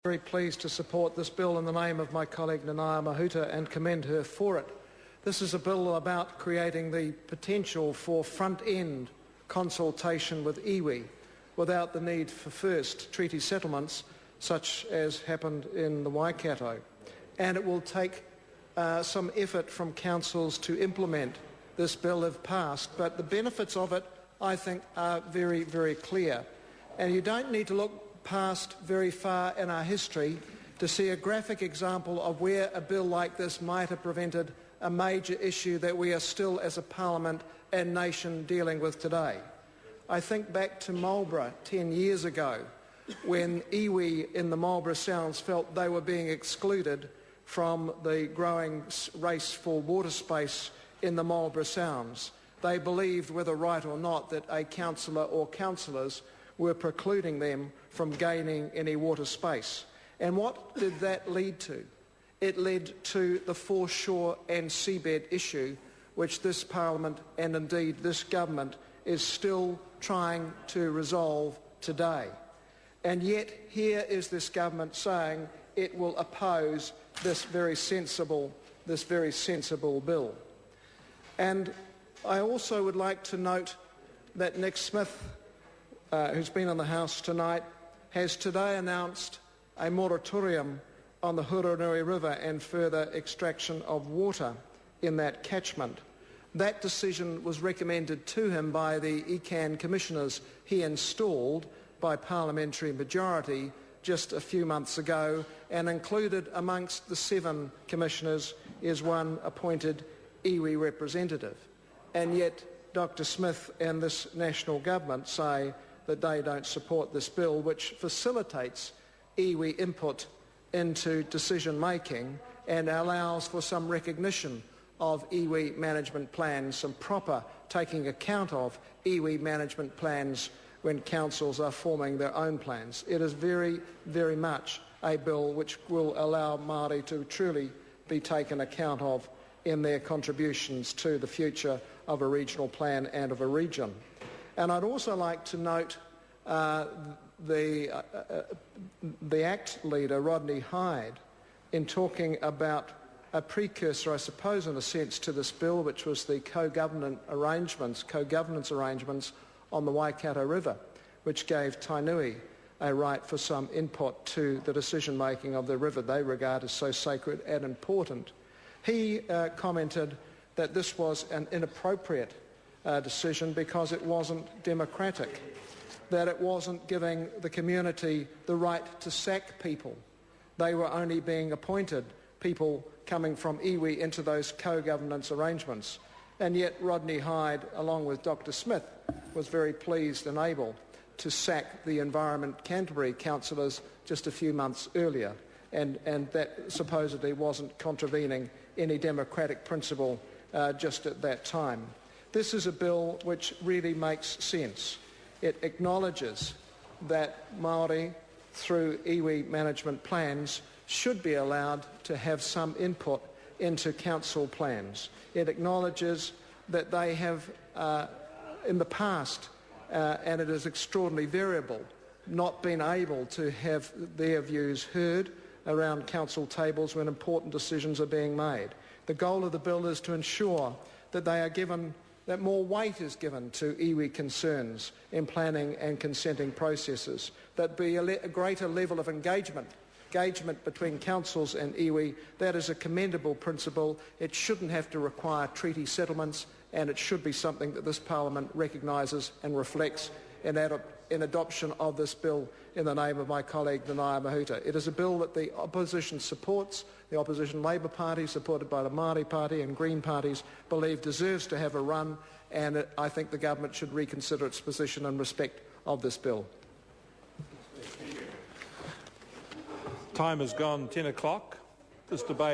Very pleased to support this bill in the name of my colleague Nanaia Mahuta and commend her for it. This is a bill about creating the potential for front-end consultation with iwi without the need for first treaty settlements such as happened in the Waikato. And it will take some effort from councils to implement this bill if passed, but the benefits of it, I think, are very, very clear. And you don't need to look past very far in our history to see a graphic example of where a bill like this might have prevented a major issue that we are still as a parliament and nation dealing with today. I think back to Marlborough 10 years ago when iwi in the Marlborough Sounds felt they were being excluded from the growing race for water space in the Marlborough Sounds. They believed, whether right or not, that a councillor or councillors were precluding them from gaining any water space. And what did that lead to? It led to the foreshore and seabed issue, which this Parliament and indeed this government is still trying to resolve today. And yet here is this government saying it will oppose this very sensible bill. And I also would like to note that Nick Smith, who's been in the House tonight, has today announced a moratorium on the Hurunui River and further extraction of water in that catchment. That decision was recommended to him by the ECAN commissioners he installed by parliamentary majority just a few months ago, and included amongst the 7 commissioners is one appointed iwi representative. And yet Dr Smith and this national government say that they don't support this bill, which facilitates iwi input into decision making and allows for some recognition of iwi management plans, some proper taking account of iwi management plans when councils are forming their own plans. It is very, very much a bill which will allow Māori to truly be taken account of in their contributions to the future of a regional plan and of a region. And I'd also like to note the ACT leader, Rodney Hyde, in talking about a precursor, I suppose, in a sense, to this bill, which was the co-governance arrangements on the Waikato River, which gave Tainui a right for some input to the decision-making of the river they regard as so sacred and important. He commented that this was an inappropriate decision because it wasn't democratic, that it wasn't giving the community the right to sack people. They were only being appointed people coming from iwi into those co-governance arrangements. And yet Rodney Hyde, along with Dr Smith, was very pleased and able to sack the Environment Canterbury councillors just a few months earlier, and that supposedly wasn't contravening any democratic principle just at that time. This is a bill which really makes sense. It acknowledges that Māori, through iwi management plans, should be allowed to have some input into council plans. It acknowledges that they have, in the past, and it is extraordinarily variable, not been able to have their views heard around council tables when important decisions are being made. The goal of the bill is to ensure that they are given, that more weight is given to iwi concerns in planning and consenting processes, that be a greater level of engagement between councils and iwi. That is a commendable principle. It shouldn't have to require treaty settlements, and it should be something that this Parliament recognises and reflects in adoption of this bill in the name of my colleague Nanaia Mahuta. It is a bill that the opposition supports. The opposition Labour Party, supported by the Māori Party and Green parties, believe deserves to have a run, and I think the government should reconsider its position in respect of this bill. Time has gone 10 o'clock. This debate